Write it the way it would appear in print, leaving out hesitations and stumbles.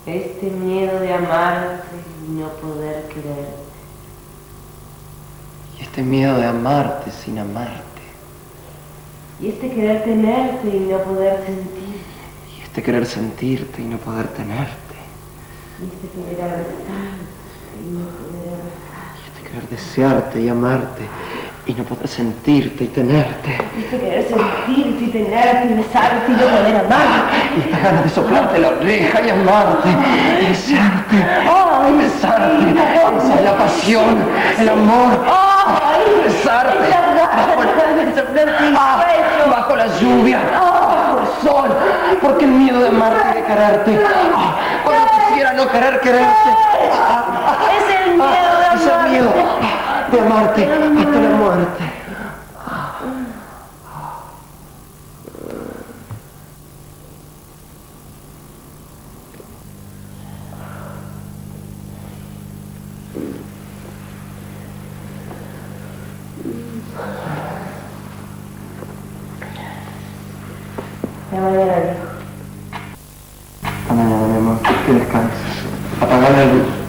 Este miedo de amarte y no poder quererte. Y este miedo de amarte sin amarte. Y este querer tenerte y no poder sentir. Y este querer sentirte y no poder tenerte. Y este querer abrazarte y no poder abrazarte. Y este querer desearte y amarte y no poder sentirte y tenerte. Y este querer sentirte y tenerte y besarte y no poder amarte. Y esta ganas de soplarte la oreja y amarte y desearte y besarte. Esa es la pasión, el amor. Besarte bajo la lluvia, bajo el sol, porque el miedo de amarte y de quererte, cuando quisiera no querer quererte, Es el miedo de amarte. es el miedo de amarte hasta la muerte. La mañana, viejo. Hasta mañana, mi amor, que descanses. Apaga la luz.